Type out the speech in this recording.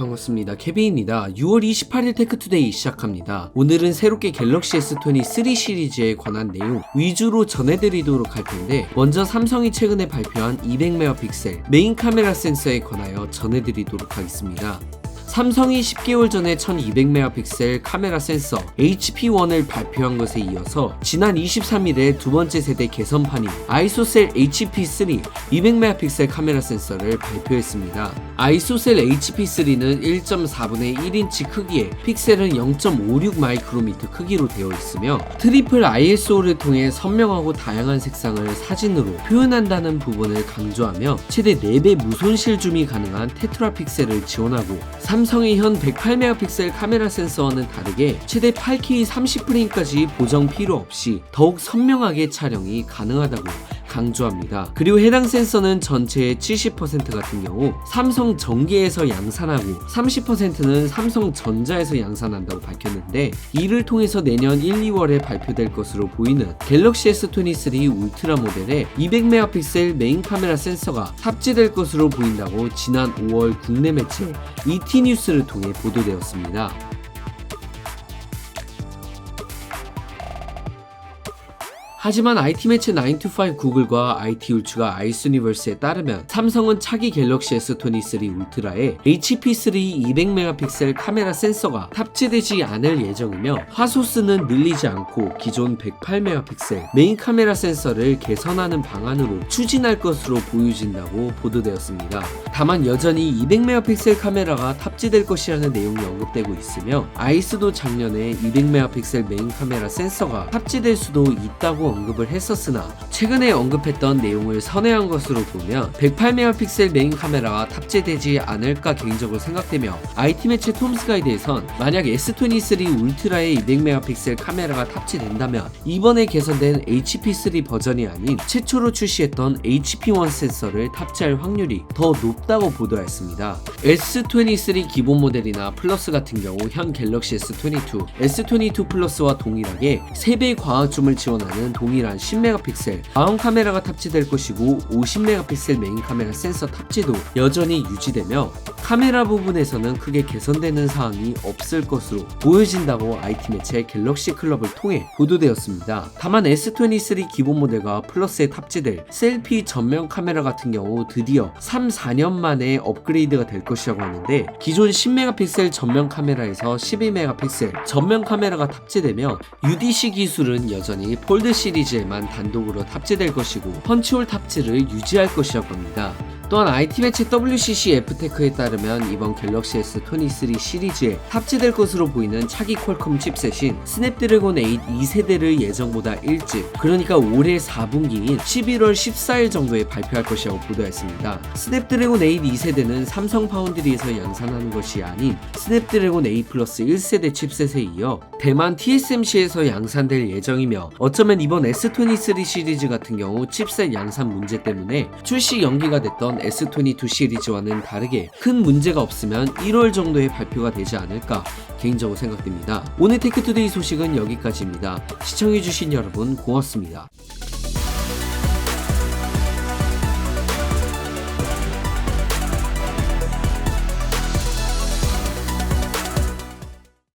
반갑습니다. 케빈입니다. 6월 28일 테크투데이 시작합니다. 오늘은 새롭게 갤럭시 S23 시리즈에 관한 내용 위주로 전해드리도록 할 텐데, 먼저 삼성이 최근에 발표한 200메가픽셀 메인 카메라 센서에 관하여 전해드리도록 하겠습니다. 삼성이 10개월 전에 1200메가픽셀 카메라 센서 HP1을 발표한 것에 이어서 지난 23일에 두 번째 세대 개선판인 아이소셀 HP3 200메가픽셀 카메라 센서를 발표했습니다. 아이소셀 HP3는 1.4분의 1인치 크기에 픽셀은 0.56 마이크로미터 크기로 되어 있으며 트리플 ISO를 통해 선명하고 다양한 색상을 사진으로 표현한다는 부분을 강조하며 최대 4배 무손실 줌이 가능한 테트라 픽셀을 지원하고, 삼성의 현 108메가픽셀 카메라 센서와는 다르게 최대 8K 30프레임까지 보정 필요 없이 더욱 선명하게 촬영이 가능하다고 강조합니다. 그리고 해당 센서는 전체의 70% 같은 경우 삼성 전기에서 양산하고 30%는 삼성전자에서 양산한다고 밝혔는데, 이를 통해서 내년 1, 2월에 발표될 것으로 보이는 갤럭시 S23 울트라 모델에 200메가픽셀 메인 카메라 센서가 탑재될 것으로 보인다고 지난 5월 국내 매체 ET뉴스를 통해 보도되었습니다. 하지만 IT 매체 9to5 구글과 IT 울츠가 아이스유니버스에 따르면 삼성은 차기 갤럭시 S23 울트라에 HP3 200메가픽셀 카메라 센서가 탑재되지 않을 예정이며, 화소수는 늘리지 않고 기존 108메가픽셀 메인 카메라 센서를 개선하는 방안으로 추진할 것으로 보여진다고 보도되었습니다. 다만 여전히 200메가픽셀 카메라가 탑재될 것이라는 내용이 언급되고 있으며, 아이스도 작년에 200메가픽셀 메인 카메라 센서가 탑재될 수도 있다고 언급을 했었으나 최근에 언급했던 내용을 선회한 것으로 보면 108메가픽셀 메인 카메라가 탑재되지 않을까 개인적으로 생각되며, IT 매체 톰스 가이드에선 만약 S23 울트라의 200메가픽셀 카메라가 탑재된다면 이번에 개선된 HP3 버전이 아닌 최초로 출시했던 HP1 센서를 탑재할 확률이 더 높다고 보도했습니다. S23 기본 모델이나 플러스 같은 경우 현 갤럭시 S22, S22 플러스와 동일하게 3배 광학줌을 지원하는 동일한 10메가픽셀 마운 카메라가 탑재될 것이고, 50메가픽셀 메인 카메라 센서 탑재도 여전히 유지되며 카메라 부분에서는 크게 개선되는 사항이 없을 것으로 보여진다고 IT 매체 갤럭시 클럽을 통해 보도되었습니다. 다만 S23 기본 모델과 플러스에 탑재될 셀피 전면 카메라 같은 경우 드디어 3, 4년 만에 업그레이드가 될 것이라고 하는데, 기존 10메가픽셀 전면 카메라에서 12메가픽셀 전면 카메라가 탑재되며 UDC 기술은 여전히 폴드 시리즈에만 단독으로 탑재될 것이고 펀치홀 탑재를 유지할 것이라고 합니다. 또한 IT 매체 WCC F테크에 따르면 이번 갤럭시 S23 시리즈에 탑재될 것으로 보이는 차기 퀄컴 칩셋인 스냅드래곤 8 2세대를 예정보다 일찍, 그러니까 올해 4분기인 11월 14일 정도에 발표할 것이라고 보도했습니다. 스냅드래곤 8 2세대는 삼성 파운드리에서 양산하는 것이 아닌 스냅드래곤 8 플러스 1세대 칩셋에 이어 대만 TSMC에서 양산될 예정이며, 어쩌면 이번 S23 시리즈 같은 경우 칩셋 양산 문제 때문에 출시 연기가 됐던 S22 시리즈와는 다르게 큰 문제가 없으면 1월 정도에 발표가 되지 않을까 개인적으로 생각됩니다. 오늘 테크투데이 소식은 여기까지입니다. 시청해주신 여러분 고맙습니다.